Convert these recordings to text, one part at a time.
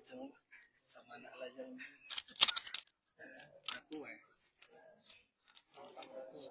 lajeng sama anak lajeng aku sama-sama aku.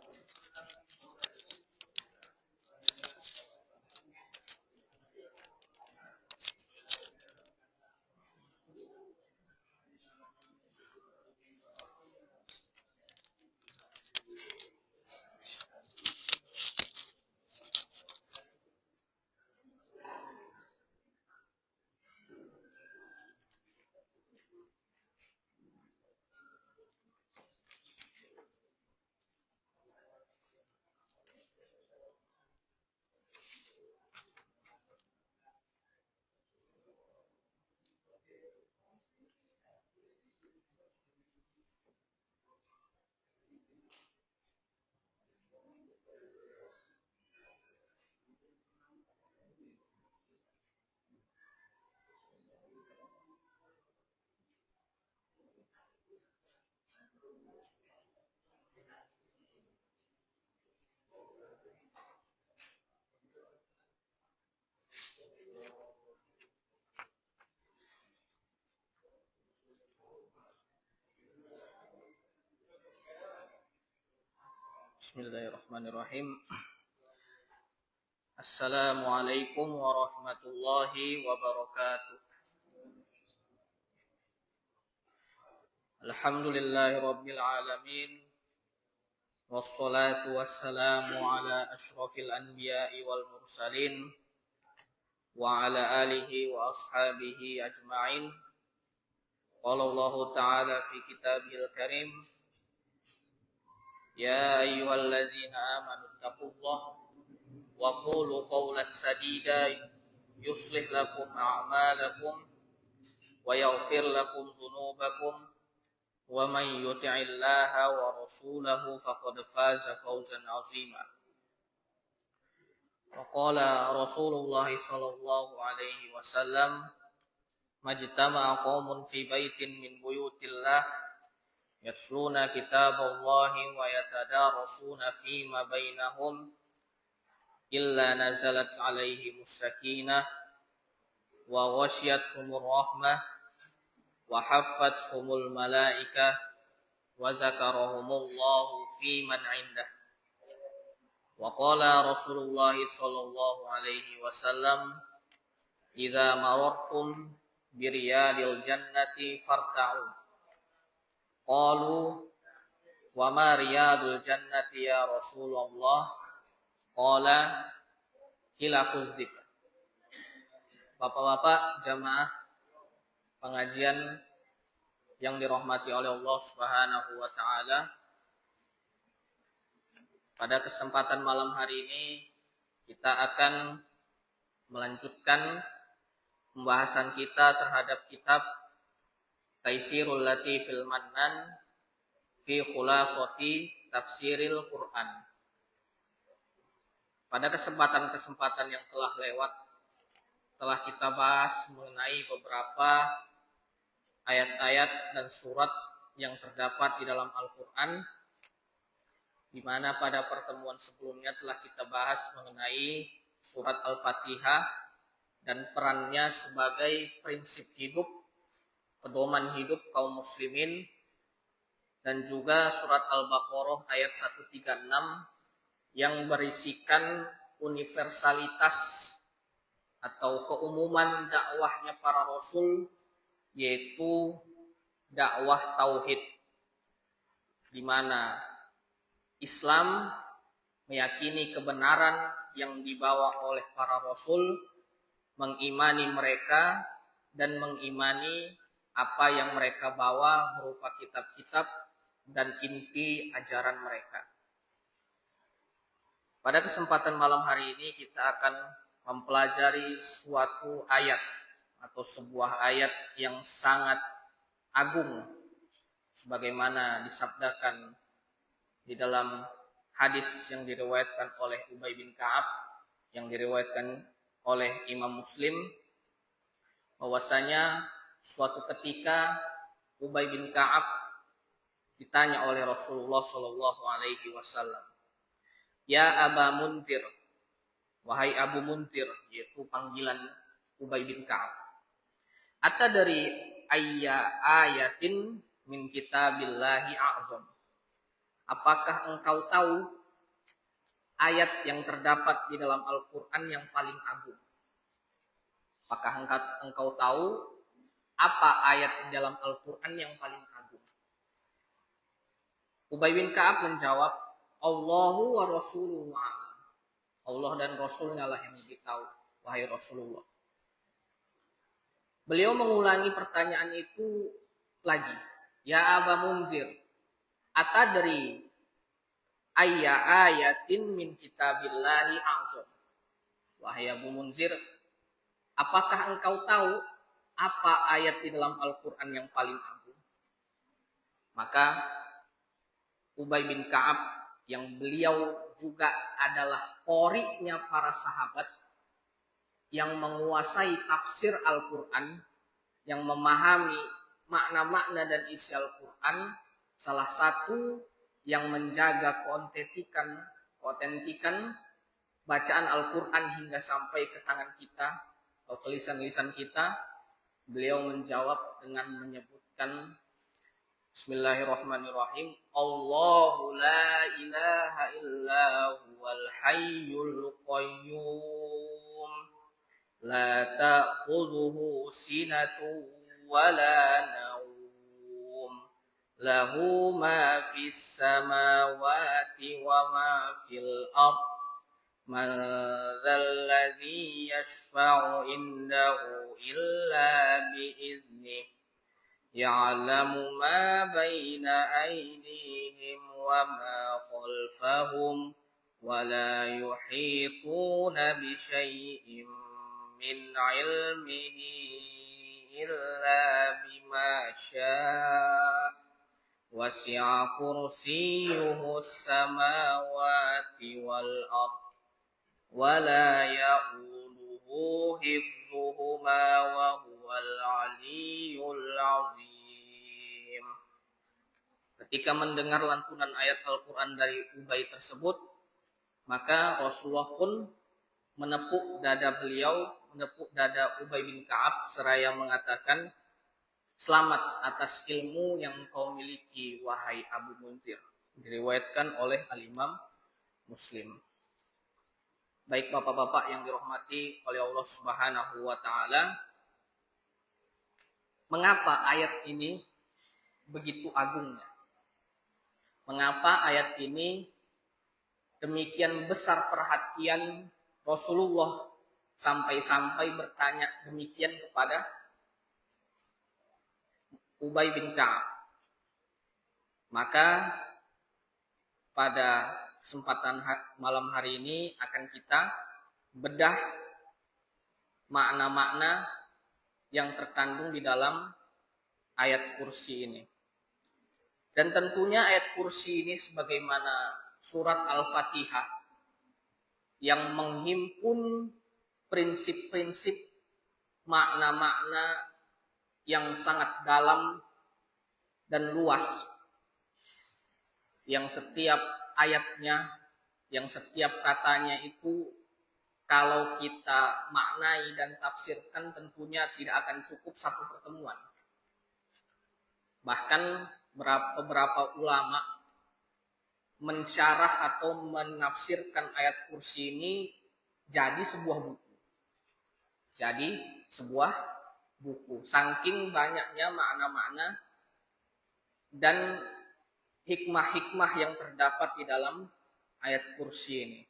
Bismillahirrahmanirrahim. Assalamualaikum warahmatullahi wabarakatuh. Alhamdulillahirabbil alamin. Wassalatu wassalamu ala asyrafil anbiya'i wal mursalin wa ala alihi wa ashabihi ajma'in. Qala Allah ta'ala fi kitabihil karim, ya ayyuhalladzina amanu taqullaha wa qulu qawlan sadida yuslih lakum a'malakum wa yaghfir lakum dhunubakum wa man yuti'illaha wa rasulahu faqad faza fawzan 'azima. Wa qala Rasulullah sallallahu alaihi wasallam, majtama'a qaumun fi baitin min buyutillah yatluna kitaballahi wa yatadarasuna fima bainahum illa nazalat alaihimus sakinah wa ghasyiyatuhumur rahmah wa haffathumul malaikah wa dzakarahumullahu fi man 'indah. Wa qala Rasulullah sallallahu alaihi wasallam, idza marartum bi riyadil jannati farta'u. Qalu wa ma riyadul jannati ya Rasulullah? Qala hilaqul dzikr. Bapak-bapak jamaah pengajian yang dirahmati oleh Allah Subhanahu wa taala, pada kesempatan malam hari ini kita akan melanjutkan pembahasan kita terhadap kitab Taisirul Latifil Mannan fi Khulafati Tafsiril Quran. Pada kesempatan-kesempatan yang telah lewat, telah kita bahas mengenai beberapa ayat-ayat dan surat yang terdapat di dalam Al-Quran, di mana pada pertemuan sebelumnya telah kita bahas mengenai surat Al-Fatihah dan perannya sebagai prinsip hidup, pedoman hidup kaum muslimin, dan juga surat Al-Baqarah ayat 136 yang berisikan universalitas atau keumuman dakwahnya para rasul, yaitu dakwah tauhid, di mana Islam meyakini kebenaran yang dibawa oleh para rasul, mengimani mereka dan mengimani apa yang mereka bawa berupa kitab-kitab dan inti ajaran mereka. Pada kesempatan malam hari ini kita akan mempelajari suatu ayat atau sebuah ayat yang sangat agung, sebagaimana disabdakan di dalam hadis yang diriwayatkan oleh Ubay bin Ka'ab, yang diriwayatkan oleh Imam Muslim, bahwasanya suatu ketika Ubay bin Ka'ab ditanya oleh Rasulullah sallallahu alaihi wasallam, ya Aba Muntir, wahai Abu Muntir, yaitu panggilan Ubay bin Ka'ab, Atadri ayya ayatin min kitabillahi a'zam. Apakah engkau tahu ayat yang terdapat di dalam Al-Quran yang paling agung? Apakah engkau tahu apa ayat di dalam Al-Quran yang paling agung? Ubay bin Ka'ab menjawab, Allahu wa rasuluhu a'lam. Allah dan Rasulnya lah yang lebih tahu, wahai Rasulullah. Beliau mengulangi pertanyaan itu lagi. Ya Aba Munzir, atadri ayya ayatin min kitabillahi a'zam. Wahai Abu Munzir, apakah engkau tahu apa ayat di dalam Al-Quran yang paling agung? Maka Ubay bin Ka'ab yang beliau juga adalah qori'nya para sahabat yang menguasai tafsir Al-Quran, yang memahami makna-makna dan isi Al-Quran, salah satu yang menjaga keotentikan bacaan Al-Quran hingga sampai ke tangan kita atau ke lisan-lisan kita, beliau menjawab dengan menyebutkan Bismillahirrahmanirrahim. Allahu la ilaha illa huwal hayyul qayyum. La ta'khudhuhu sinatun wa la nawm. Lahu ma fis samawati wa ma fil ard. Man dhal ladzi yashfa'u indahu illa bi'idhnihi. Ya'lamu ma baina aydihim wa ma khalfahum wa la yuhituna bi syai'in min 'ilmihi illa bima syaa' wasi'a kursiyyuhu as-samawati wal ard wa la ya'uduhu hifdhuhuma wa huwal 'aliyyul 'azim. Ketika mendengar lantunan ayat Al-Quran dari Ubay tersebut, maka Rasulullah pun menepuk dada Ubay bin Ka'ab seraya mengatakan, selamat atas ilmu yang kau miliki, wahai Abu Munzir. Diriwayatkan oleh Al-Imam Muslim. Baik bapak-bapak yang dirahmati oleh Allah Subhanahu wa taala, mengapa ayat ini begitu agungnya? Mengapa ayat ini demikian besar perhatian Rasulullah sampai-sampai bertanya demikian kepada Ubay bin Ka'ab? Maka pada kesempatan malam hari ini akan kita bedah makna-makna yang terkandung di dalam ayat kursi ini. Dan tentunya ayat kursi ini sebagaimana surat Al-Fatihah yang menghimpun prinsip-prinsip makna-makna yang sangat dalam dan luas, yang setiap ayatnya, yang setiap katanya itu kalau kita maknai dan tafsirkan tentunya tidak akan cukup satu pertemuan. Bahkan beberapa ulama mensyarah atau menafsirkan ayat kursi ini jadi sebuah buku. Saking banyaknya makna-makna dan hikmah-hikmah yang terdapat di dalam ayat kursi ini.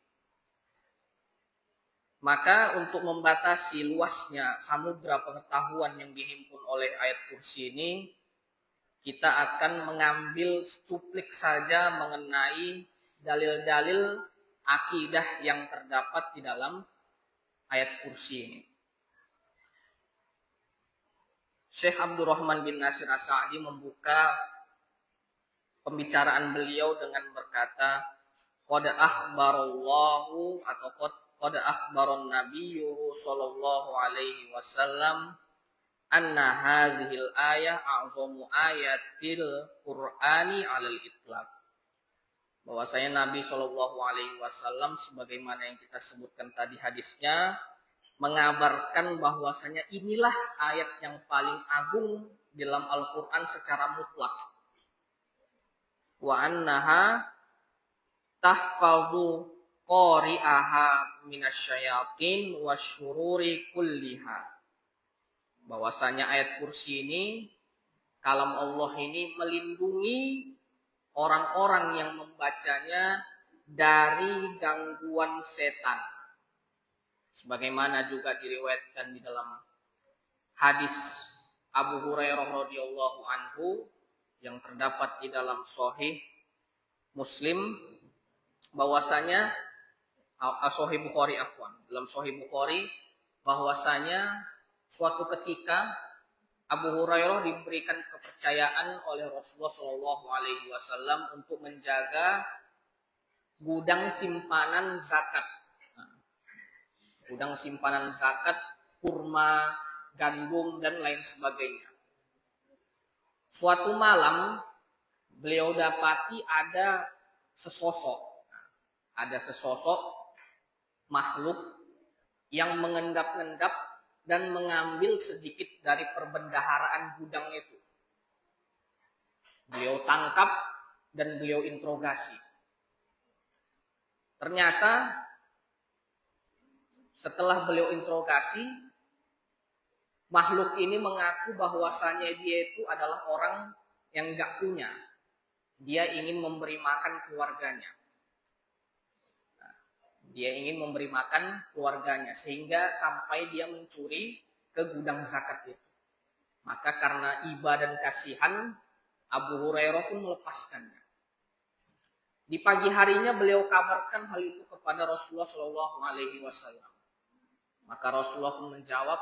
Maka untuk membatasi luasnya samudra pengetahuan yang dihimpun oleh ayat kursi ini, kita akan mengambil secuplik saja mengenai dalil-dalil akidah yang terdapat di dalam ayat kursi ini. Syekh Abdurrahman bin Nasir As-Sa'di membuka pembicaraan beliau dengan berkata, qad akhbarallahu atau qad akhbaron nabiyyu sallallahu alaihi wasallam anna hadhil ayah a'zamu ayatil Qur'ani 'alal itlaq. Bahwasanya Nabi sallallahu alaihi wasallam sebagaimana yang kita sebutkan tadi hadisnya mengabarkan bahwasanya inilah ayat yang paling agung dalam Al-Quran secara mutlak. Wa annaha tahfazu qari'aha minasyayatin wasyururi kulliha. Bahwasanya ayat kursi ini, kalam Allah ini melindungi orang-orang yang membacanya dari gangguan setan. Sebagaimana juga diriwayatkan di dalam hadis Abu Hurairah radhiyallahu anhu yang terdapat di dalam Sahih Muslim, bahwasanya Sahih Bukhari dalam Sahih Bukhari, bahwasanya suatu ketika Abu Hurairah diberikan kepercayaan oleh Rasulullah Shallallahu Alaihi Wasallam untuk menjaga gudang simpanan zakat, gudang simpanan zakat, kurma, gandum dan lain sebagainya. Suatu malam beliau dapati ada sesosok makhluk yang mengendap-endap dan mengambil sedikit dari perbendaharaan gudang itu. Beliau tangkap dan beliau interogasi. Ternyata setelah beliau interogasi, makhluk ini mengaku bahwasanya dia itu adalah orang yang enggak punya. Dia ingin memberi makan keluarganya. Dia ingin memberi makan keluarganya sehingga sampai dia mencuri ke gudang zakat itu. Maka karena iba dan kasihan, Abu Hurairah pun melepaskannya. Di pagi harinya beliau kabarkan hal itu kepada Rasulullah Shallallahu Alaihi Wasallam. Maka Rasulullah pun menjawab,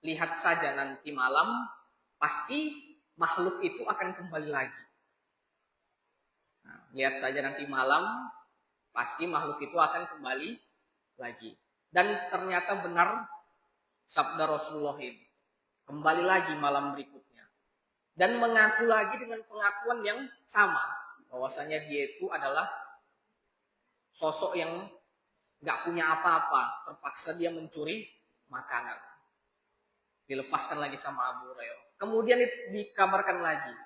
lihat saja nanti malam pasti makhluk itu akan kembali lagi. Lihat saja nanti malam pasti makhluk itu akan kembali lagi. Dan ternyata benar sabda Rasulullah ini. Kembali lagi malam berikutnya. Dan mengaku lagi dengan pengakuan yang sama. Bahwasanya dia itu adalah sosok yang gak punya apa-apa. Terpaksa dia mencuri makanan. Dilepaskan lagi sama Abu Hurairah. Kemudian dikabarkan lagi.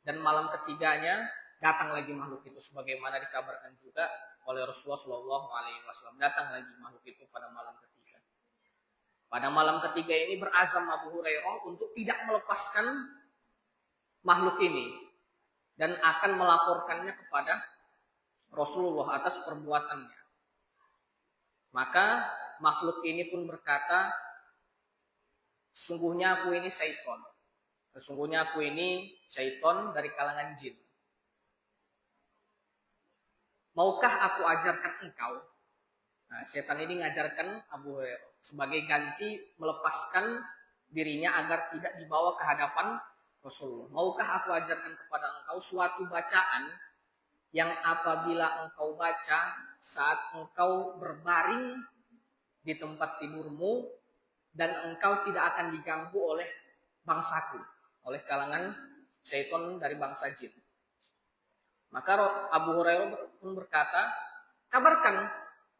Dan malam ketiganya datang lagi makhluk itu. Sebagaimana dikabarkan juga oleh Rasulullah Shallallahu Alaihi Wasallam, datang lagi makhluk itu pada malam ketiga. Pada malam ketiga ini berazam Abu Hurairah untuk tidak melepaskan makhluk ini dan akan melaporkannya kepada Rasulullah atas perbuatannya. Maka makhluk ini pun berkata, sesungguhnya aku ini syaitan. Sesungguhnya aku ini syaitan dari kalangan jin. Maukah aku ajarkan engkau? Nah, setan ini mengajarkan Abu Hurairah sebagai ganti melepaskan dirinya agar tidak dibawa ke hadapan Rasulullah. Maukah aku ajarkan kepada engkau suatu bacaan yang apabila engkau baca saat engkau berbaring di tempat tidurmu dan engkau tidak akan diganggu oleh bangsaku, oleh kalangan syaitan dari bangsa jin. Maka Abu Hurairah pun berkata, kabarkan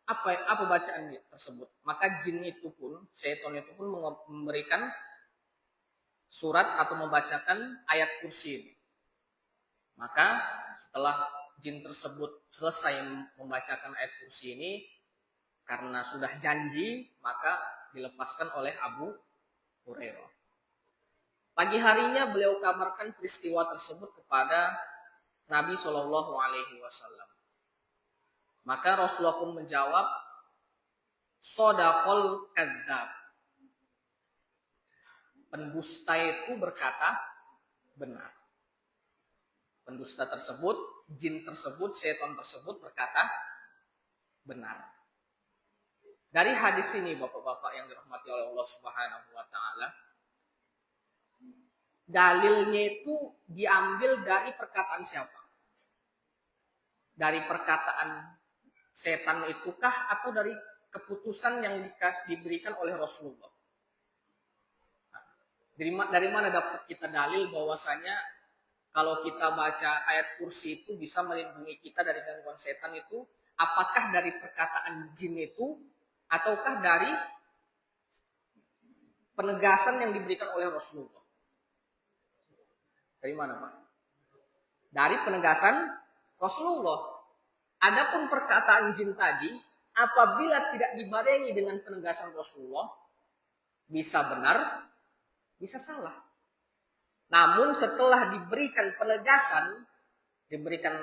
apa bacaan tersebut. Maka jin itu pun, syaitan itu pun memberikan surat atau membacakan ayat kursi ini. Maka setelah jin tersebut selesai membacakan ayat kursi ini, karena sudah janji, maka dilepaskan oleh Abu Hurairah. Pagi harinya beliau kabarkan peristiwa tersebut kepada Nabi Shallallahu Alaihi Wasallam. Maka Rasulullah pun menjawab, Sodaqol kadzab. Pendusta itu berkata benar. Pendusta tersebut, jin tersebut, setan tersebut berkata benar. Dari hadis ini, bapak-bapak yang dirahmati oleh Allah Subhanahu Wa Taala, dalilnya itu diambil dari perkataan siapa? Dari perkataan setan itukah atau dari keputusan yang diberikan oleh Rasulullah? Dari mana dapat kita dalil bahwasanya kalau kita baca ayat kursi itu bisa melindungi kita dari gangguan setan itu? Apakah dari perkataan jin itu ataukah dari penegasan yang diberikan oleh Rasulullah? Dari mana, Pak? Dari penegasan Rasulullah. Adapun perkataan jin tadi, apabila tidak dibarengi dengan penegasan Rasulullah, bisa benar, bisa salah. Namun setelah diberikan penegasan, diberikan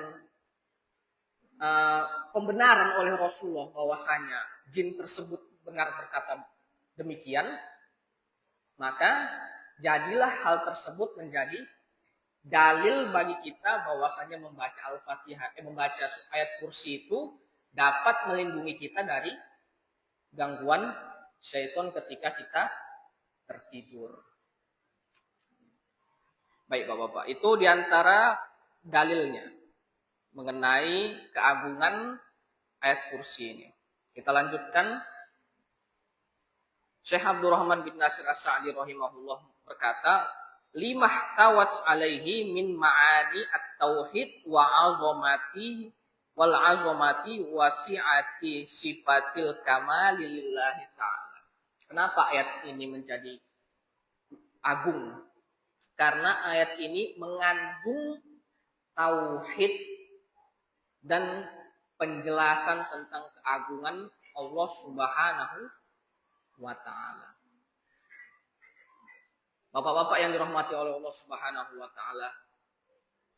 pembenaran oleh Rasulullah bahwasanya jin tersebut benar berkata demikian, maka jadilah hal tersebut menjadi dalil bagi kita bahwasanya membaca Al-Fatihah, membaca ayat kursi itu dapat melindungi kita dari gangguan syaitan ketika kita tertidur. Baik Bapak-bapak, itu diantara dalilnya mengenai keagungan ayat kursi ini. Kita lanjutkan. Syekh Abdurrahman bin Nasir As-Sa'di rahimahullah berkata, limah tawats alaihi min ma'ani at-tauhid wa azamati wal azamati wasi'ati sifatil kamali lillahi ta'ala. Kenapa ayat ini menjadi agung? Karena ayat ini mengandung tauhid dan penjelasan tentang keagungan Allah Subhanahu wa ta'ala. Bapak-bapak yang dirahmati oleh Allah Subhanahu wa ta'ala,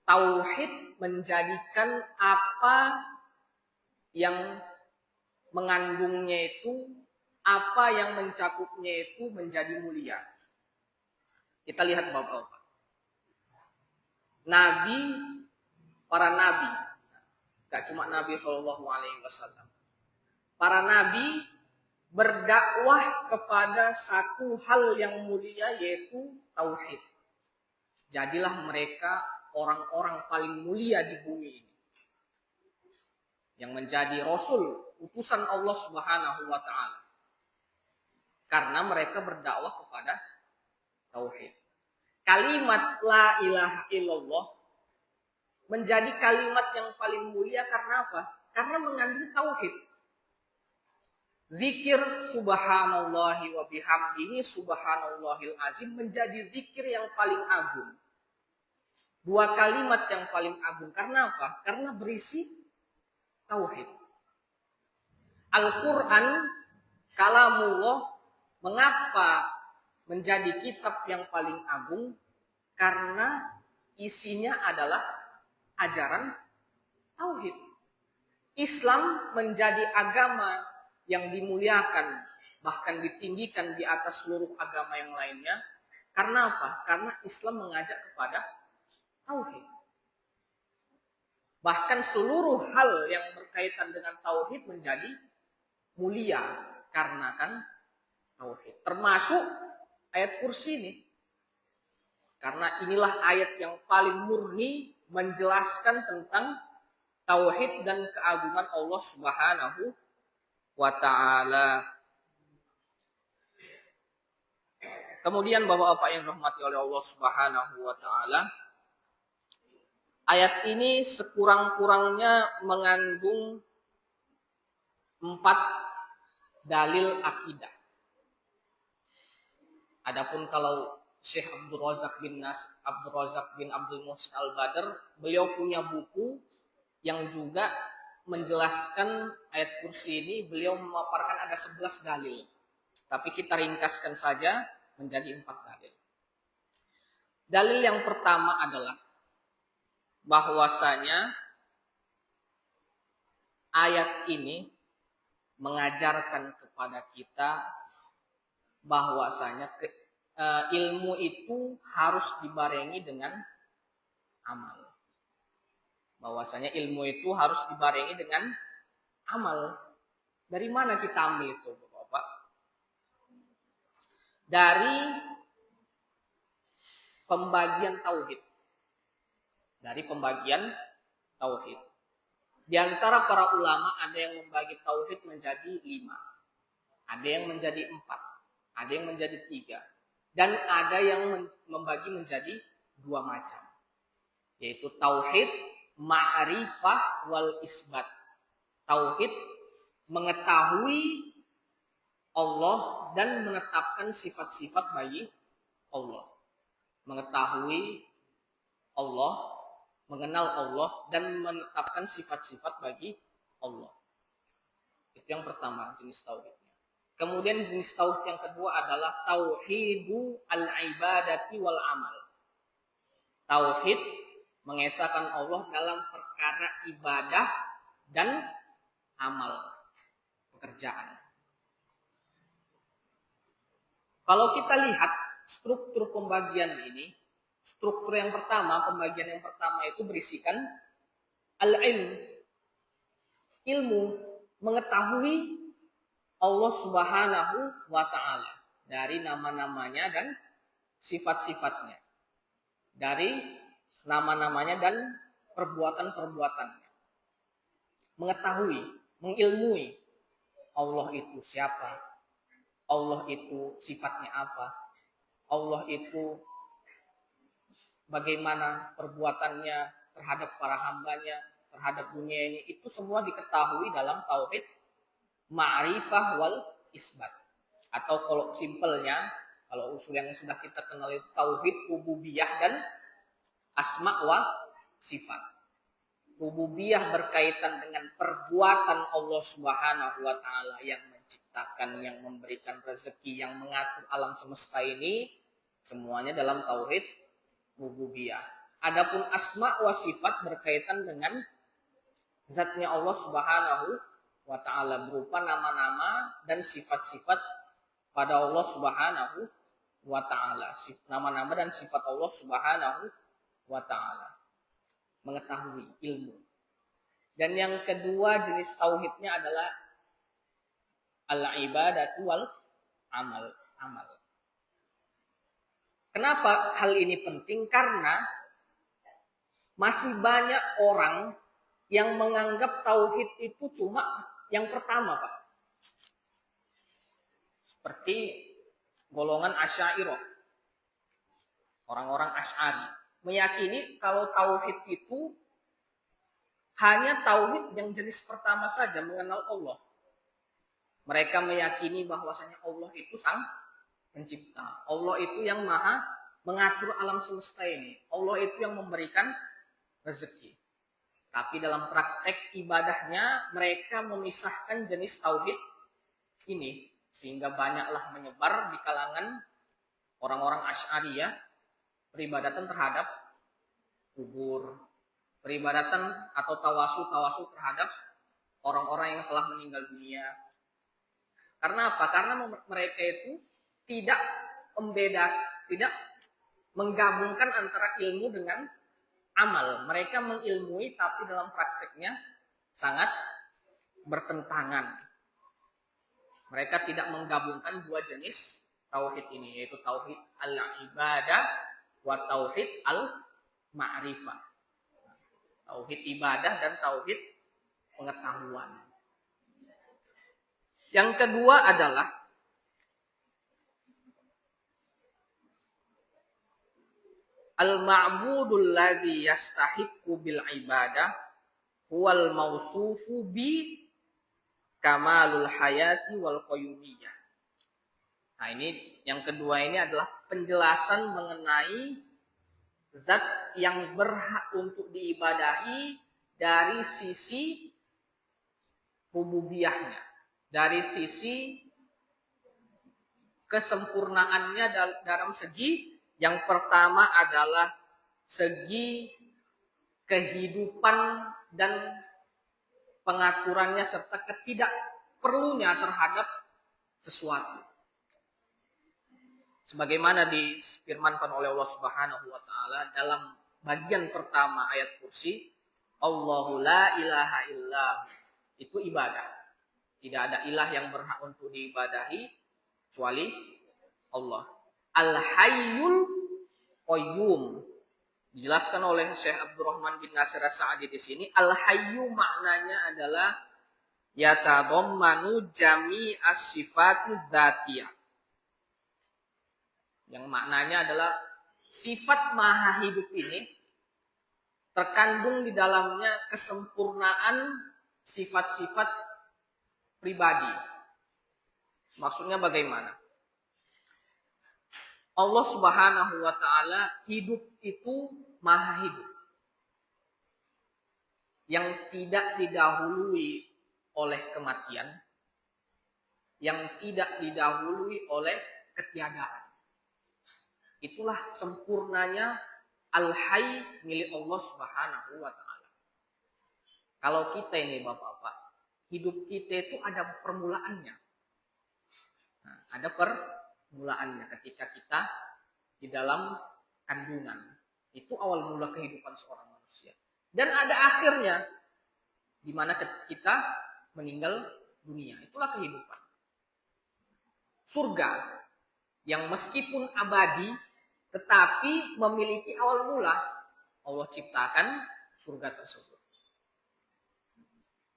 tauhid menjadikan apa yang mengandungnya itu, apa yang mencakupnya itu menjadi mulia. Kita lihat Bapak-bapak. Para nabi, gak cuma Nabi SAW. Para nabi berdakwah kepada satu hal yang mulia, yaitu tauhid. Jadilah mereka orang-orang paling mulia di bumi ini, yang menjadi rasul, utusan Allah Subhanahu wa ta'ala, karena mereka berdakwah kepada tauhid. Kalimat la ilaha illallah menjadi kalimat yang paling mulia karena apa? Karena mengandung tauhid. Zikir subhanallahi wa bihamdihi subhanallahil azim menjadi zikir yang paling agung. Dua kalimat yang paling agung. Karena apa? Karena berisi tauhid. Al-Quran, kalamullah, mengapa menjadi kitab yang paling agung? Karena isinya adalah ajaran tauhid. Islam menjadi agama yang dimuliakan, bahkan ditinggikan di atas seluruh agama yang lainnya. Karena apa? Karena Islam mengajak kepada tauhid. Bahkan seluruh hal yang berkaitan dengan tauhid menjadi mulia karena kan tauhid. Termasuk ayat kursi ini. Karena inilah ayat yang paling murni menjelaskan tentang tauhid dan keagungan Allah Subhanahu wa ta'ala. Kemudian Bapak-bapak yang dirahmati oleh Allah Subhanahu wa ta'ala, ayat ini sekurang-kurangnya mengandung 4 dalil akidah. Adapun kalau Syekh Abdul Razak bin Abdul Muhsin Al-Badr, beliau punya buku yang juga menjelaskan ayat kursi ini. Beliau memaparkan ada 11 dalil. Tapi kita ringkaskan saja menjadi 4 dalil. Dalil yang pertama adalah bahwasanya ayat ini mengajarkan kepada kita bahwasanya ilmu itu harus dibarengi dengan amal. Bahwasanya ilmu itu harus dibarengi dengan amal. Dari mana kita ambil itu, Bapak? Dari pembagian tauhid. Dari pembagian tauhid. Di antara para ulama ada yang membagi tauhid menjadi 5. Ada yang menjadi 4. Ada yang menjadi 3. Dan ada yang membagi menjadi 2 macam. Yaitu tauhid ma'rifah wal isbat. Tauhid mengetahui Allah dan menetapkan sifat-sifat bagi Allah. Mengetahui Allah, mengenal Allah, dan menetapkan sifat-sifat bagi Allah. Itu yang pertama, jenis tauhidnya. Kemudian jenis tauhid yang kedua adalah tauhidu al-ibadati wal amal. Tauhid mengesahkan Allah dalam perkara ibadah dan amal, pekerjaan. Kalau kita lihat struktur pembagian ini, struktur yang pertama, pembagian yang pertama itu berisikan al-ilm, ilmu, mengetahui Allah Subhanahu wa ta'ala dari nama-namanya dan sifat-sifatnya. Dari nama-namanya dan perbuatan-perbuatannya. Mengetahui, mengilmui Allah itu siapa, Allah itu sifatnya apa, Allah itu bagaimana perbuatannya terhadap para hambanya, terhadap dunia ini, itu semua diketahui dalam tauhid ma'rifah wal isbat. Atau kalau simpelnya, kalau usul yang sudah kita kenal itu tauhid rububiyah dan asma wa sifat. Rububiyah berkaitan dengan perbuatan Allah Subhanahu wa taala yang menciptakan, yang memberikan rezeki, yang mengatur alam semesta ini, semuanya dalam tauhid rububiyah. Adapun asma wa sifat berkaitan dengan zatnya Allah Subhanahu wa ta'ala, berupa nama-nama dan sifat-sifat pada Allah Subhanahu wa ta'ala. Nama-nama dan sifat Allah Subhanahu wa ta'ala. Mengetahui ilmu. Dan yang kedua jenis tauhidnya adalah al-ibadatu wal amal. Kenapa hal ini penting? Karena masih banyak orang yang menganggap tauhid itu cuma yang pertama, Pak. Seperti golongan Asy'ariyah. Orang-orang Asy'ari meyakini kalau tauhid itu hanya tauhid yang jenis pertama saja, mengenal Allah. Mereka meyakini bahwasanya Allah itu sang pencipta. Allah itu yang maha mengatur alam semesta ini. Allah itu yang memberikan rezeki. Tapi dalam praktek ibadahnya mereka memisahkan jenis tauhid ini. Sehingga banyaklah menyebar di kalangan orang-orang Asy'ariyah peribadatan terhadap kubur. Peribadatan atau tawasul terhadap orang-orang yang telah meninggal dunia. Karena apa? Karena mereka itu tidak menggabungkan antara ilmu dengan amal. Mereka mengilmui tapi dalam prakteknya sangat bertentangan. Mereka tidak menggabungkan dua jenis tauhid ini, yaitu tauhid al-ibadah wa tauhid al-ma'rifah. Tauhid ibadah dan tauhid pengetahuan. Yang kedua adalah al-ma'budul ladzi yastahiqqu bil ibadah huwal mausufu bi kamalul hayati wal qayyumiyah. Nah, ini yang kedua ini adalah penjelasan mengenai zat yang berhak untuk diibadahi dari sisi rububiyahnya, dari sisi kesempurnaannya dalam segi yang pertama adalah segi kehidupan dan pengaturannya serta ketidakperlunya terhadap sesuatu. Sebagaimana difirmankan oleh Allah Subhanahu wa taala dalam bagian pertama ayat kursi, Allahu la ilaha illahu. Itu ibadah. Tidak ada ilah yang berhak untuk diibadahi kecuali Allah. Al-Hayyul Qayyum. Dijelaskan oleh Syekh Abdurrahman bin Nasir As-Sa'di di sini, Al-Hayyu maknanya adalah yatadammanu jami'as sifati dzatiyah. Yang maknanya adalah sifat maha hidup ini terkandung di dalamnya kesempurnaan sifat-sifat pribadi. Maksudnya bagaimana? Allah Subhanahu wa taala hidup itu maha hidup. Yang tidak didahului oleh kematian, yang tidak didahului oleh ketiadaan. Itulah sempurnanya Al-Hayy milik Allah Subhanahu wa taala. Kalau kita ini Bapak-bapak, hidup kita itu ada permulaannya. Nah, ada permulaannya ketika kita di dalam kandungan. Itu awal mula kehidupan seorang manusia. Dan ada akhirnya di mana kita meninggal dunia. Itulah kehidupan. Surga yang meskipun abadi tetapi memiliki awal mula. Allah ciptakan surga tersebut.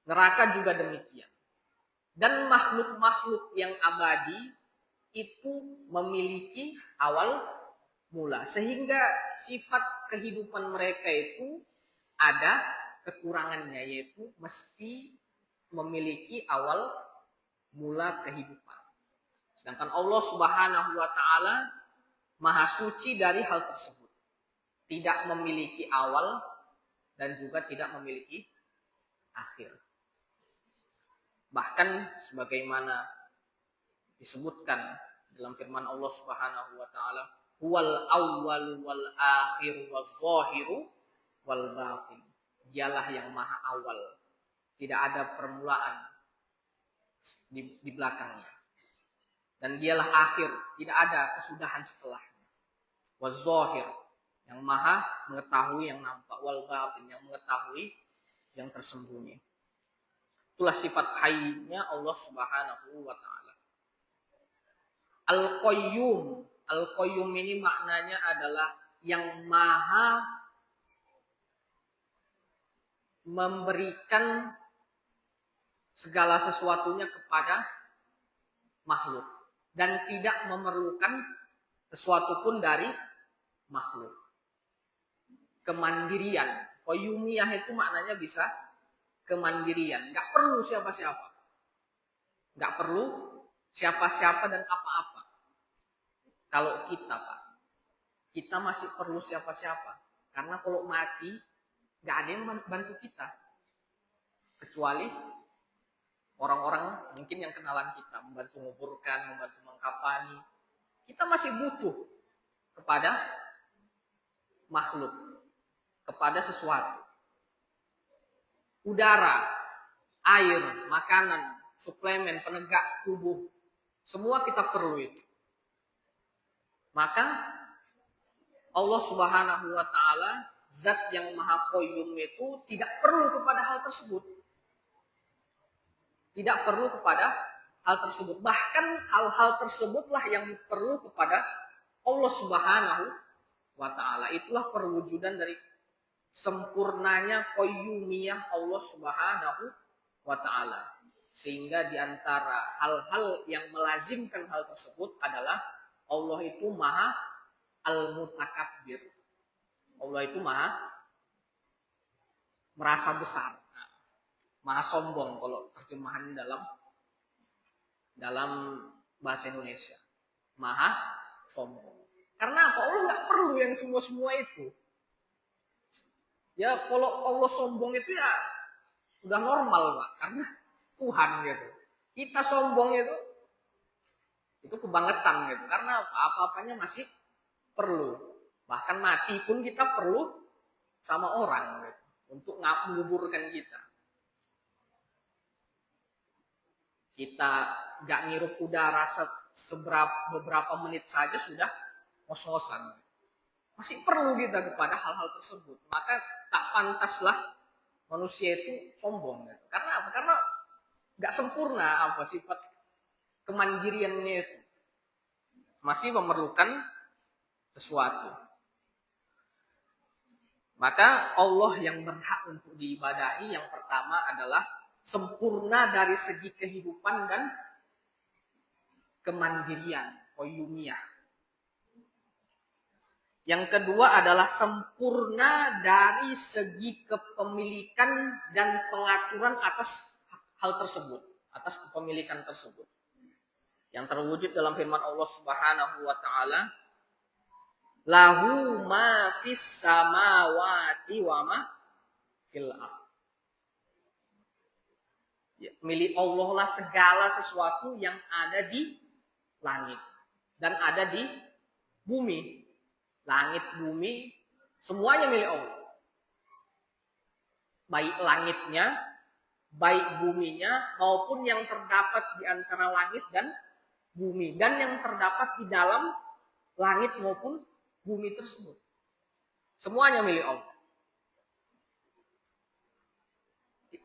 Neraka juga demikian. Dan makhluk-makhluk yang abadi itu memiliki awal mula. Sehingga sifat kehidupan mereka itu ada kekurangannya, yaitu mesti memiliki awal mula kehidupan. Sedangkan Allah Subhanahu wa taala maha suci dari hal tersebut. Tidak memiliki awal dan juga tidak memiliki akhir. Bahkan sebagaimana disebutkan dalam firman Allah Subhanahu wa taala, "Huwal awwal wal akhir waz zahiru wal batin." Dialah yang maha awal. Tidak ada permulaan di belakangnya. Dan dialah akhir, tidak ada kesudahan setelahnya. Waz zahir, yang maha mengetahui yang nampak, wal batin, yang mengetahui yang tersembunyi. Itulah sifat hayynya Allah Subhanahu wa taala. Al-Qayyum. Al-Qayyum ini maknanya adalah yang maha memberikan segala sesuatunya kepada makhluk dan tidak memerlukan sesuatu pun dari makhluk. Kemandirian. Qayyumiyah itu maknanya bisa kemandirian. Nggak perlu siapa-siapa. Nggak perlu siapa-siapa dan apa-apa. Kalau kita, Pak, kita masih perlu siapa-siapa. Karena kalau mati, nggak ada yang bantu kita. Kecuali orang-orang mungkin yang kenalan kita. Membantu menguburkan, membantu mengkafani. Kita masih butuh kepada makhluk. Kepada sesuatu. Udara, air, makanan, suplemen, penegak tubuh. Semua kita perlu itu. Maka Allah Subhanahu wa taala, zat yang maha qayyum itu tidak perlu kepada hal tersebut. Tidak perlu kepada hal tersebut. Bahkan hal-hal tersebutlah yang perlu kepada Allah Subhanahu wa taala. Itulah perwujudan dari sempurnanya qayyumiyah Allah Subhanahu wa taala. Sehingga di antara hal-hal yang melazimkan hal tersebut adalah Allah itu maha al-mutakabbir. Allah itu maha merasa besar. Maha sombong kalau terjemahan dalam bahasa Indonesia. Maha sombong. Karena apa? Allah nggak perlu yang semua-semua itu. Ya kalau Allah sombong itu ya udah normal, Pak. Karena Tuhan gitu. Kita sombong itu kebangetan gitu. Karena apa-apanya masih perlu. Bahkan mati pun kita perlu sama orang gitu, untuk menguburkan kita. Kita nggak ngirup udara beberapa menit saja sudah ngos-ngosan. Masih perlu kita kepada hal-hal tersebut. Maka tak pantaslah manusia itu sombong. Gitu. Karena apa? Karena nggak sempurna sifat kemandiriannya itu. Masih memerlukan sesuatu. Maka Allah yang berhak untuk diibadahi yang pertama adalah sempurna dari segi kehidupan dan kemandirian, qayyumiyah. Yang kedua adalah sempurna dari segi kepemilikan dan pengaturan atas hal tersebut, atas kepemilikan tersebut. yang terwujud dalam firman Allah Subhanahu wa taala, lahu ma fis samawati wa ma fil ardh. Ya, milik Allah lah segala sesuatu yang ada di langit dan ada di bumi. Langit, bumi, semuanya milik Allah. Baik langitnya, baik buminya, maupun yang terdapat di antara langit dan bumi. Dan yang terdapat di dalam langit maupun bumi tersebut. Semuanya milik Allah.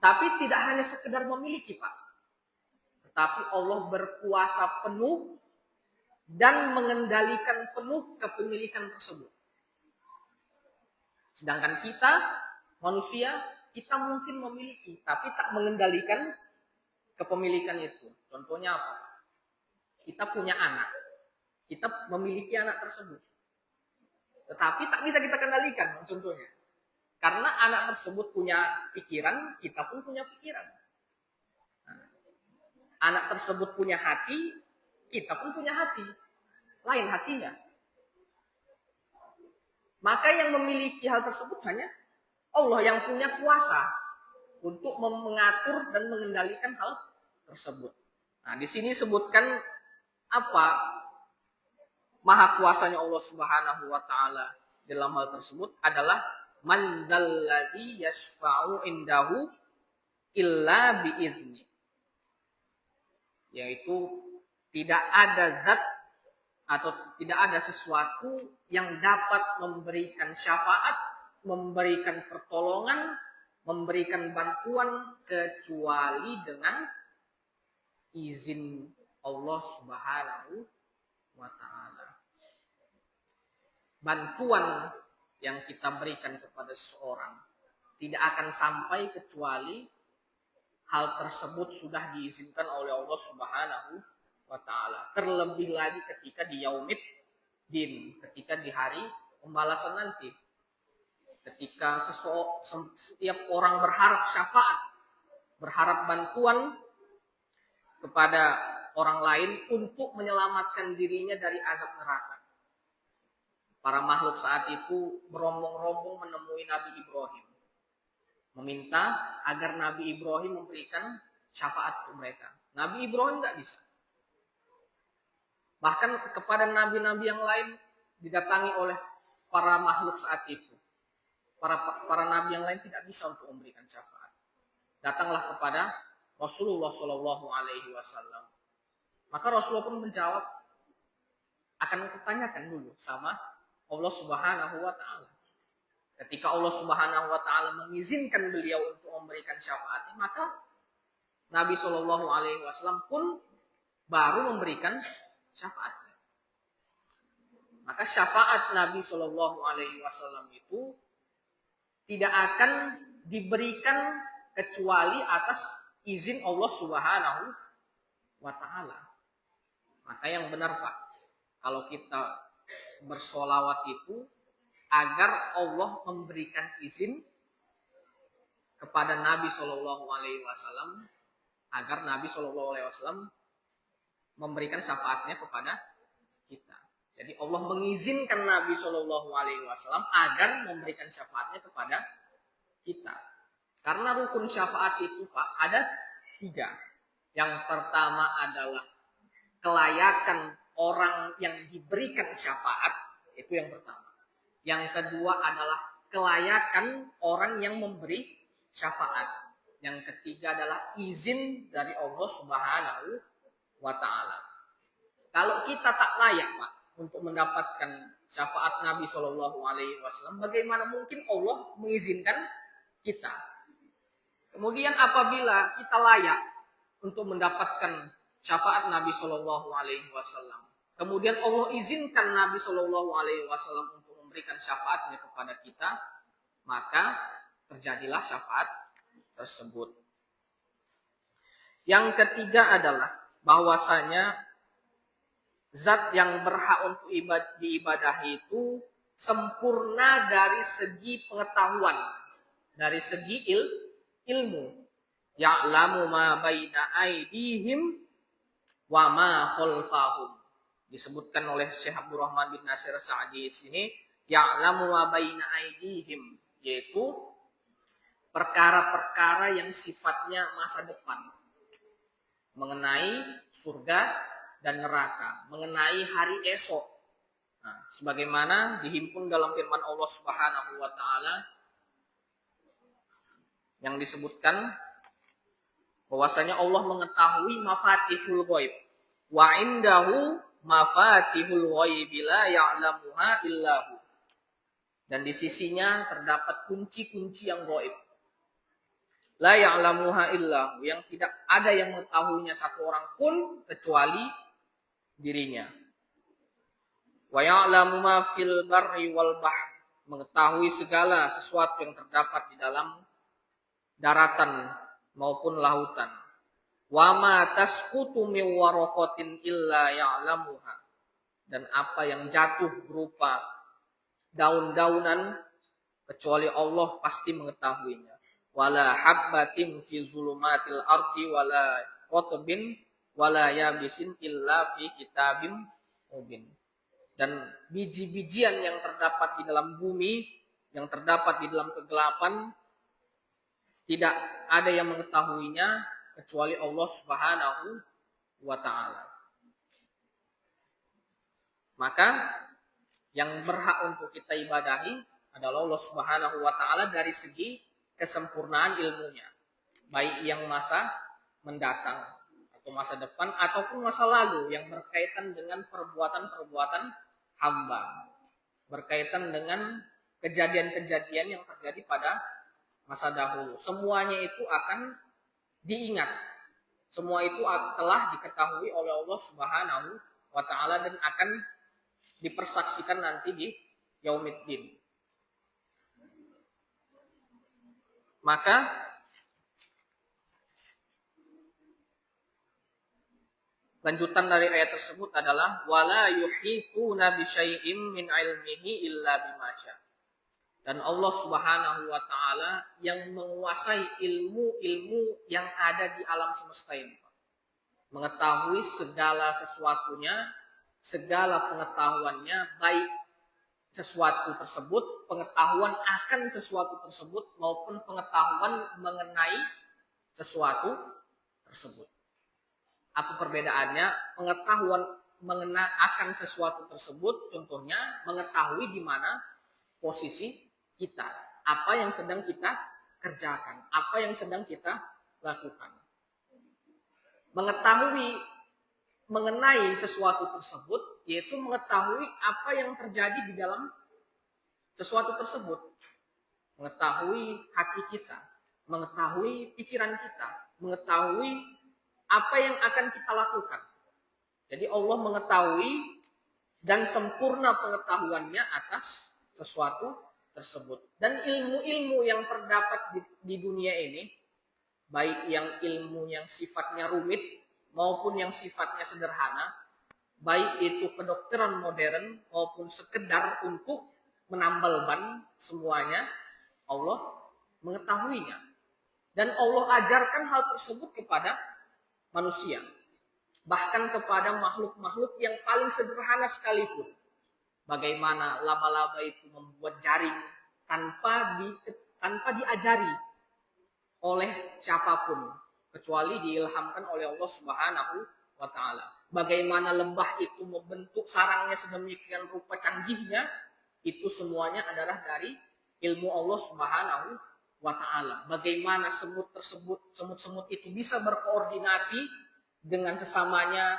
Tapi tidak hanya sekedar memiliki, Pak. Tetapi Allah berkuasa penuh dan mengendalikan penuh kepemilikan tersebut. Sedangkan kita, manusia, kita mungkin memiliki, tapi tak mengendalikan kepemilikan itu. Contohnya apa? Kita punya anak. Kita memiliki anak tersebut. Tetapi tak bisa kita kendalikan, contohnya. Karena anak tersebut punya pikiran, kita pun punya pikiran. Anak tersebut punya hati, kita pun punya hati. Lain hatinya. Maka yang memiliki hal tersebut hanya Allah yang punya kuasa untuk mengatur dan mengendalikan hal tersebut. Nah, di sini sebutkan apa maha kuasanya Allah Subhanahu wa taala dalam hal tersebut adalah man dalladzi yashfa'u indahu illa bi'izni. Yaitu tidak ada zat atau tidak ada sesuatu yang dapat memberikan syafaat, memberikan pertolongan, memberikan bantuan kecuali dengan izin Allah Subhanahu wa taala. Bantuan yang kita berikan kepada seseorang tidak akan sampai kecuali hal tersebut sudah diizinkan oleh Allah Subhanahu wa taala. Terlebih lagi ketika di yaumid din, ketika di hari pembalasan nanti. Ketika setiap orang berharap syafaat, berharap bantuan kepada orang lain untuk menyelamatkan dirinya dari azab neraka. Para makhluk saat itu berombong-rombong menemui Nabi Ibrahim. Meminta agar Nabi Ibrahim memberikan syafaat untuk mereka. Nabi Ibrahim tidak bisa. Bahkan kepada nabi-nabi yang lain didatangi oleh para makhluk saat itu. Para nabi yang lain tidak bisa untuk memberikan syafaat. Datanglah kepada Rasulullah Shallallahu Alaihi Wasallam. Maka Rasulullah pun menjawab, akan kutanyakan dulu sama Allah Subhanahu wa taala. Ketika Allah Subhanahu wa taala mengizinkan beliau untuk memberikan syafaat, maka Nabi Shallallahu alaihi wasallam pun baru memberikan syafaatnya. Maka syafaat Nabi Shallallahu alaihi wasallam itu tidak akan diberikan kecuali atas izin Allah Subhanahu wa taala. Maka yang benar, Pak, kalau kita bersolawat itu agar Allah memberikan izin kepada Nabi Shallallahu Alaihi Wasallam agar Nabi Shallallahu Alaihi Wasallam memberikan syafaatnya kepada kita. Jadi Allah mengizinkan Nabi Shallallahu Alaihi Wasallam agar memberikan syafaatnya kepada kita. Karena rukun syafaat itu, Pak, ada 3. Yang pertama adalah kelayakan orang yang diberikan syafaat, itu yang pertama. Yang kedua adalah kelayakan orang yang memberi syafaat. Yang ketiga adalah izin dari Allah Subhanahu wa taala. Kalau kita tak layak, Pak, untuk mendapatkan syafaat Nabi Shallallahu alaihi wasallam, bagaimana mungkin Allah mengizinkan kita? Kemudian apabila kita layak untuk mendapatkan syafaat Nabi Shallallahu alaihi wasallam, kemudian Allah izinkan Nabi Shallallahu alaihi wasallam untuk memberikan syafaatnya kepada kita, maka terjadilah syafaat tersebut. Yang ketiga adalah bahwasanya zat yang berhak untuk diibadahi itu sempurna dari segi pengetahuan, dari segi ilmu. Ya'lamu ma baina aydihim wa ma khalfahum. Disebutkan oleh Syekh Abdurrahman bin Nasir Sa'di di sini, ya'lamu wa baina aydihim, yaitu perkara-perkara yang sifatnya masa depan, mengenai surga dan neraka, mengenai hari esok. Nah, sebagaimana dihimpun dalam firman Allah Subhanahu wa taala yang disebutkan bahwasanya Allah mengetahui mafatihul ghaib. Wa indahu mafatihul ghaib la ya'lamuha illahu. Dan di sisinya terdapat kunci-kunci yang ghaib. La ya'lamuha illahu, yang tidak ada yang mengetahuinya satu orang pun kecuali dirinya. Wa ya'lamu ma fil barri wal bahr, mengetahui segala sesuatu yang terdapat di dalam daratan maupun lautan. Wa ma tasqutu min waraqatin illa ya'lamuha, dan apa yang jatuh berupa daun-daunan kecuali Allah pasti mengetahuinya. Wala habbatin fi zulumatil ardi wala qatbin wala yabisin illa fi kitabim mubin. Dan biji-bijian yang terdapat di dalam bumi, yang terdapat di dalam kegelapan, tidak ada yang mengetahuinya kecuali Allah Subhanahu wa taala. Maka yang berhak untuk kita ibadahi adalah Allah Subhanahu wa taala dari segi kesempurnaan ilmunya, baik yang masa mendatang atau masa depan ataupun masa lalu yang berkaitan dengan perbuatan-perbuatan hamba, berkaitan dengan kejadian-kejadian yang terjadi pada masa dahulu. Semuanya itu akan diingat. Semua itu telah diketahui oleh Allah Subhanahu wa taala dan akan dipersaksikan nanti di Yaumiddin. Maka lanjutan dari ayat tersebut adalah wala yuhituna bi syai'in min ilmihi illa bima syaa. Dan Allah Subhanahu wa taala yang menguasai ilmu-ilmu yang ada di alam semesta ini. Mengetahui segala sesuatunya, segala pengetahuannya, baik sesuatu tersebut, pengetahuan akan sesuatu tersebut maupun pengetahuan mengenai sesuatu tersebut. Apa perbedaannya? Pengetahuan mengenai akan sesuatu tersebut, contohnya mengetahui di mana posisi kita, apa yang sedang kita kerjakan, apa yang sedang kita lakukan. Mengetahui mengenai sesuatu tersebut, yaitu mengetahui apa yang terjadi di dalam sesuatu tersebut. Mengetahui hati kita, mengetahui pikiran kita, mengetahui apa yang akan kita lakukan. Jadi Allah mengetahui dan sempurna pengetahuannya atas sesuatu tersebut. Dan ilmu-ilmu yang terdapat di dunia ini, baik yang ilmu yang sifatnya rumit maupun yang sifatnya sederhana, baik itu kedokteran modern maupun sekedar untuk menambal ban, semuanya Allah mengetahuinya. Dan Allah ajarkan hal tersebut kepada manusia, bahkan kepada makhluk-makhluk yang paling sederhana sekalipun. Bagaimana laba-laba itu membuat jaring tanpa diajari oleh siapapun, kecuali diilhamkan oleh Allah Subhanahu wa taala. Bagaimana lembah itu membentuk sarangnya sedemikian rupa canggihnya, itu semuanya adalah dari ilmu Allah Subhanahu wa taala. Bagaimana semut-semut itu bisa berkoordinasi dengan sesamanya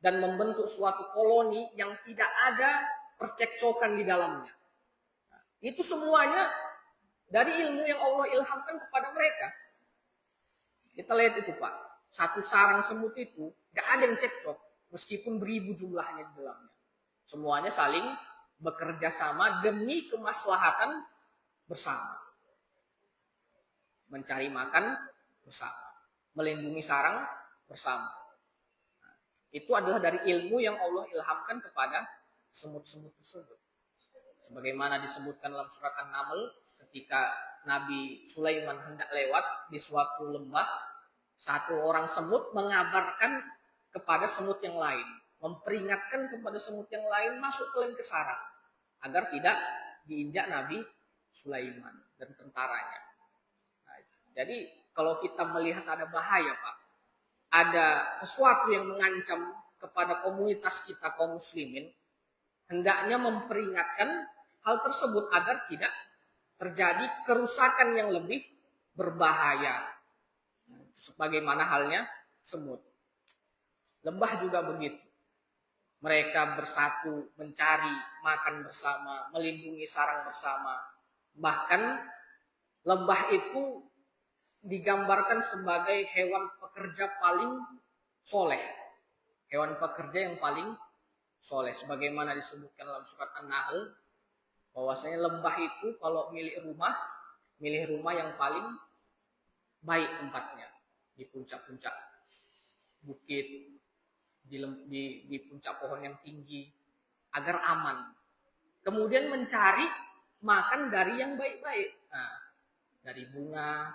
dan membentuk suatu koloni yang tidak ada percekcokan di dalamnya. Itu semuanya dari ilmu yang Allah ilhamkan kepada mereka. Kita lihat itu Pak, satu sarang semut itu gak ada yang cekcok meskipun beribu jumlahnya di dalamnya. Semuanya saling bekerja sama demi kemaslahatan bersama. Mencari makan bersama, melindungi sarang bersama. Nah, itu adalah dari ilmu yang Allah ilhamkan kepada semut-semut tersebut. Sebagaimana disebutkan dalam surat An-Naml, ketika Nabi Sulaiman hendak lewat di suatu lembah, satu orang semut mengabarkan kepada semut yang lain, memperingatkan kepada semut yang lain masuk ke lem sarang agar tidak diinjak Nabi Sulaiman dan tentaranya. Nah, jadi kalau kita melihat ada bahaya, Pak, ada sesuatu yang mengancam kepada komunitas kita kaum muslimin, hendaknya memperingatkan hal tersebut agar tidak terjadi kerusakan yang lebih berbahaya. Sebagaimana halnya semut. Lebah juga begitu. Mereka bersatu, mencari makan bersama, melindungi sarang bersama. Bahkan lebah itu digambarkan sebagai hewan pekerja paling soleh. Hewan pekerja yang paling soleh. Sebagaimana disebutkan dalam surat An-Nahl, bahwasanya lebah itu kalau milih rumah yang paling baik tempatnya. Di puncak-puncak bukit, di puncak pohon yang tinggi, agar aman. Kemudian mencari makan dari yang baik-baik. Nah, dari bunga,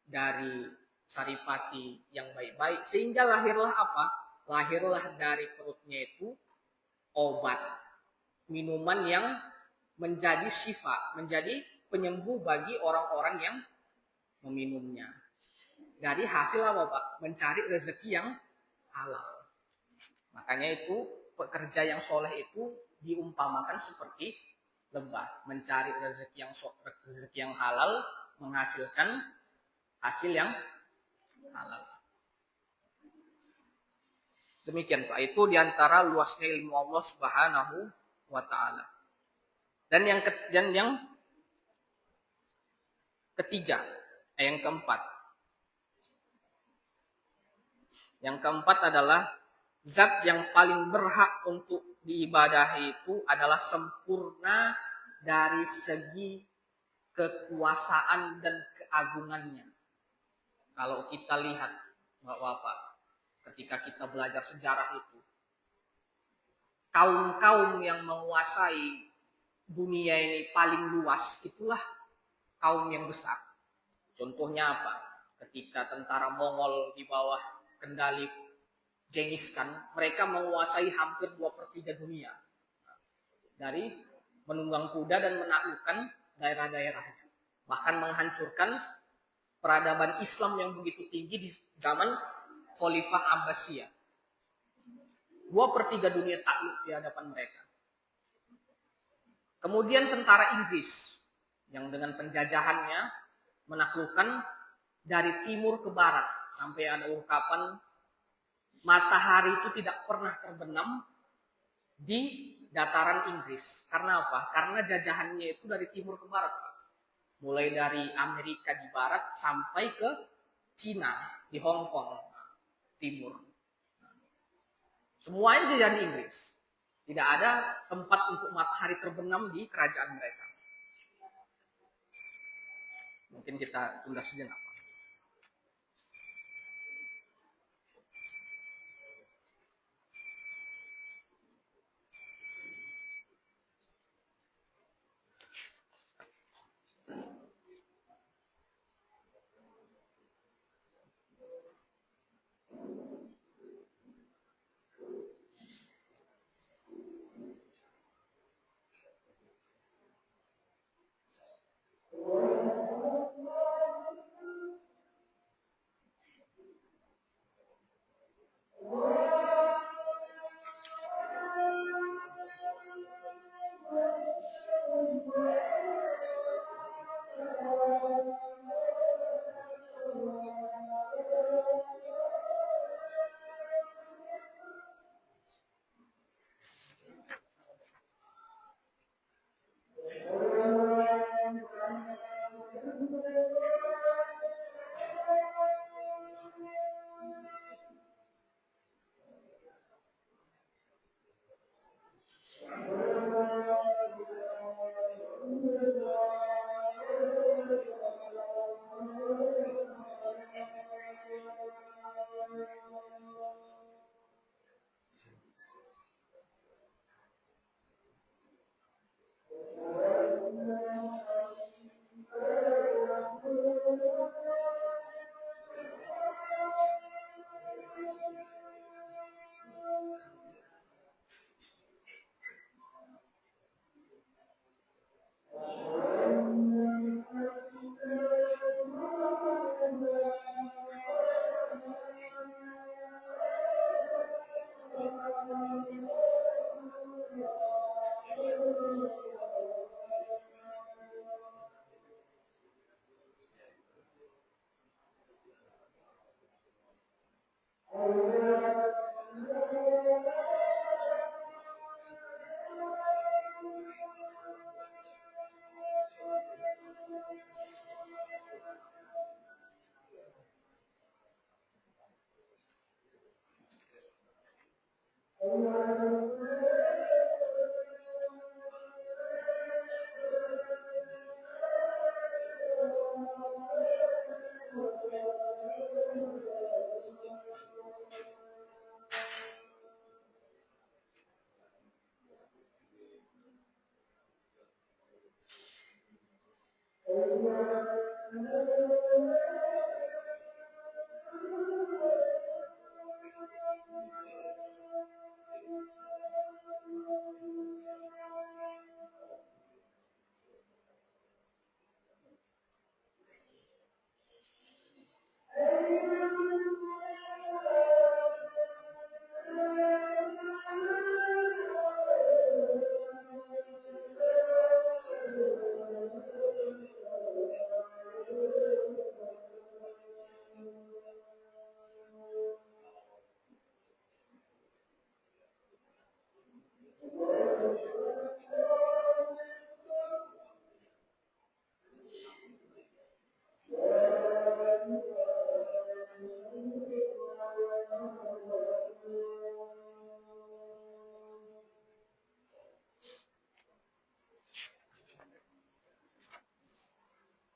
dari saripati yang baik-baik. Sehingga lahirlah apa? Lahirlah dari perutnya itu obat. Minuman yang menjadi syifa, menjadi penyembuh bagi orang-orang yang meminumnya. Dari hasil apa, Pak? Mencari rezeki yang halal. Makanya itu pekerja yang soleh itu diumpamakan seperti lebah, mencari rezeki yang halal, menghasilkan hasil yang halal. Demikian, Pak. Itu diantara luasnya ilmu Allah Subhanahu wa Ta'ala. Dan yang ketiga, yang keempat. Yang keempat adalah zat yang paling berhak untuk diibadahi itu adalah sempurna dari segi kekuasaan dan keagungannya. Kalau kita lihat, Bapak-bapak, ketika kita belajar sejarah itu, kaum-kaum yang menguasai dunia ini paling luas, itulah kaum yang besar. Contohnya apa? Ketika tentara Mongol di bawah kendali Genghis Khan, mereka menguasai hampir 2/3 dunia. Dari menunggang kuda dan menaklukkan daerah-daerahnya. Bahkan menghancurkan peradaban Islam yang begitu tinggi di zaman Khalifah Abbasiyah. 2/3 dunia takluk di hadapan mereka. Kemudian tentara Inggris yang dengan penjajahannya menaklukkan dari timur ke barat. Sampai ada ungkapan matahari itu tidak pernah terbenam di dataran Inggris. Karena apa? Karena jajahannya itu dari timur ke barat. Mulai dari Amerika di barat sampai ke Cina, di Hong Kong timur. Semuanya jajahan Inggris. Tidak ada tempat untuk matahari terbenam di kerajaan mereka. Mungkin kita tunda sejenak.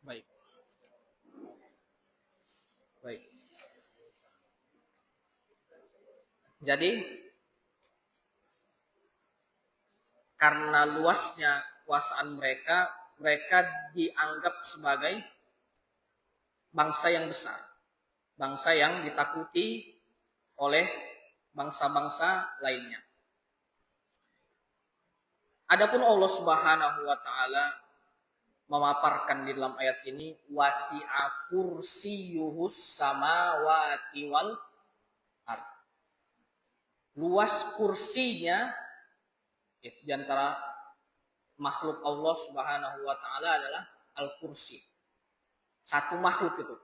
Baik. Baik. Jadi karena luasnya kekuasaan mereka, mereka dianggap sebagai bangsa yang besar, bangsa yang ditakuti oleh bangsa-bangsa lainnya. Adapun Allah Subhanahu wa taala memaparkan di dalam ayat ini wasi'a kursiyuhus samawati wal ard. Luas kursinya di antara makhluk Allah Subhanahu wa taala adalah al-kursi. Satu makhluk itu.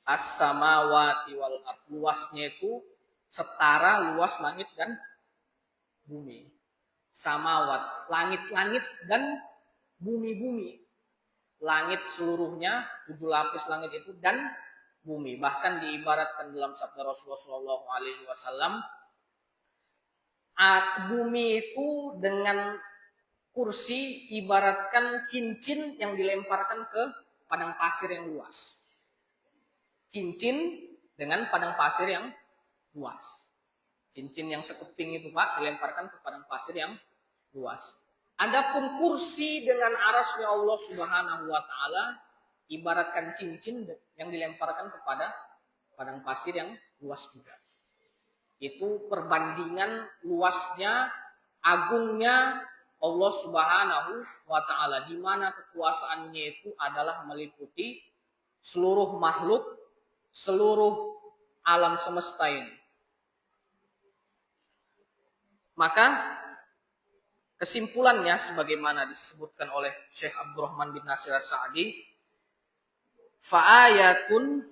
As-samawati wal ard. Luasnya itu setara luas langit dan bumi. Samawat, langit-langit dan bumi-bumi. Langit seluruhnya, 7 lapis langit itu dan bumi. Bahkan diibaratkan dalam sabda Rasulullah SAW, bumi itu dengan kursi ibaratkan cincin yang dilemparkan ke padang pasir yang luas. Cincin dengan padang pasir yang luas. Cincin yang sekeping itu Pak dilemparkan ke padang pasir yang luas. Adapun kursi dengan arasnya Allah Subhanahu wa taala ibaratkan cincin yang dilemparkan kepada padang pasir yang luas juga. Itu perbandingan luasnya, agungnya Allah Subhanahu wa taala, di mana kekuasaannya itu adalah meliputi seluruh makhluk, seluruh alam semesta ini. Maka kesimpulannya sebagaimana disebutkan oleh Syekh Abdurrahman bin Nasir As-Sa'di, fa'ayatun,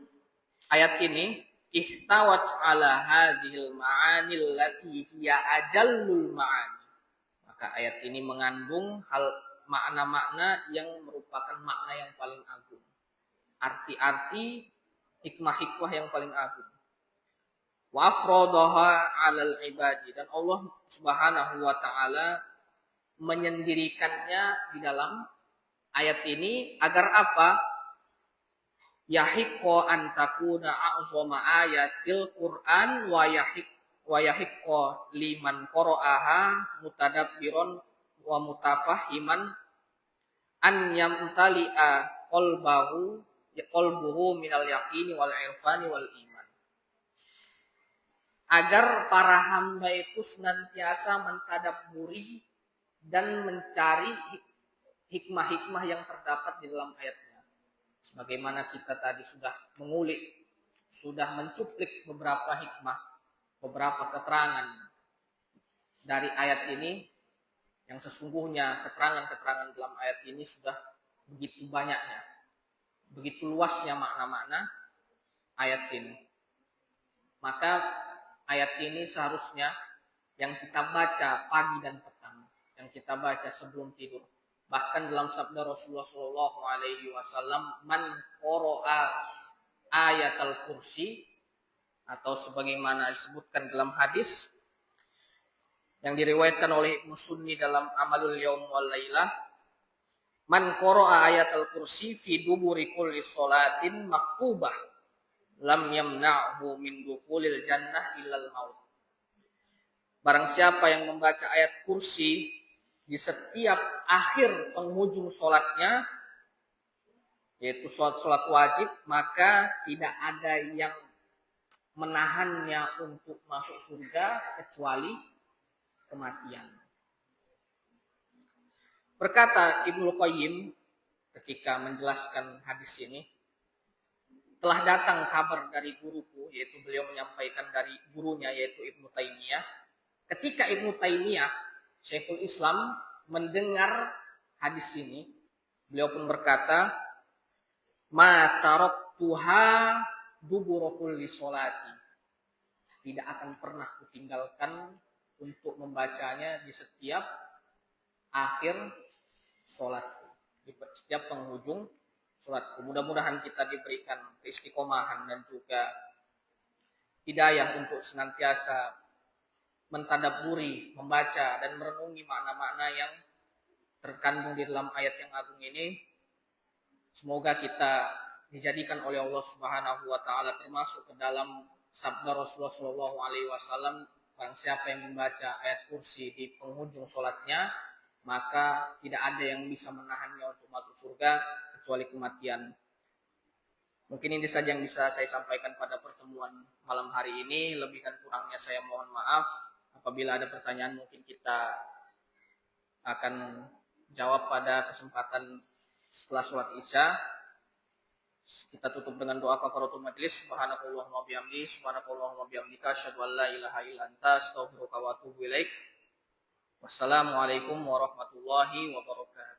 ayat ini ihtawat ala hadhil ma'anil lati hiya ajallul ma'ani. Maka ayat ini mengandung hal makna-makna yang merupakan makna yang paling agung. Arti-arti hikmah-hikmah yang paling agung. Wa afradaha 'alal ibadi, dan Allah Subhanahu wa taala menyendirikannya di dalam ayat ini agar apa? Yahiqqo an takuna a'zama ayatil Qur'an wa yahiqqo liman qara'aha mutadabbiron wa mutafahiman an yamtali'a qalbuhu minal yaqini wal irfani wal iman. Agar para hamba itu senantiasa mentadabburi dan mencari hikmah-hikmah yang terdapat di dalam ayatnya. Sebagaimana kita tadi sudah mengulik, sudah mencuplik beberapa hikmah beberapa keterangan dari ayat ini, yang sesungguhnya keterangan-keterangan dalam ayat ini sudah begitu banyaknya, begitu luasnya makna-makna ayat ini. Maka ayat ini seharusnya yang kita baca pagi dan petang, yang kita baca sebelum tidur. Bahkan dalam sabda Rasulullah SAW, man qara'a ayat al-kursi, atau sebagaimana disebutkan dalam hadis yang diriwayatkan oleh Ibnu Sunni dalam Amalul Yaum wal Lailah, man qara'a ayat al-kursi fi duburi kulli sholatin maktubah lam yamna'hu min dukhulil jannah illal maut. Barang siapa yang membaca ayat kursi di setiap akhir penghujung sholatnya, yaitu sholat wajib, maka tidak ada yang menahannya untuk masuk surga kecuali kematian. Berkata Ibnu Qayyim ketika menjelaskan hadis ini, telah datang kabar dari guruku, yaitu beliau menyampaikan dari gurunya yaitu Ibnu Taimiyah. Ketika Ibnu Taimiyah, Syekhul Islam, mendengar hadis ini, beliau pun berkata, ma taraktuha duburukul lisolati, tidak akan pernah kutinggalkan untuk membacanya di setiap akhir sholatku, di setiap penghujung sholatku. Mudah-mudahan kita diberikan keistiqomahan dan juga hidayah untuk senantiasa mentadabburi, membaca dan merenungi makna-makna yang terkandung di dalam ayat yang agung ini. Semoga kita dijadikan oleh Allah Subhanahu wa taala termasuk ke dalam sabda Rasulullah Shallallahu alaihi wasallam, barang siapa yang membaca ayat kursi di penghujung sholatnya, maka tidak ada yang bisa menahannya untuk masuk surga kecuali kematian. Mungkin ini saja yang bisa saya sampaikan pada pertemuan malam hari ini. Lebih dan kurangnya saya mohon maaf. Apabila ada pertanyaan mungkin kita akan jawab pada kesempatan setelah sholat Isya. Kita tutup dengan doa kafaratul majlis. Subhanakallahumma bihamdi, subhanakallahumma bihamdika, asyhadu an la ilaha illa anta, astaghfiruka wa atubu ilaik. Wassalamualaikum warahmatullahi wabarakatuh.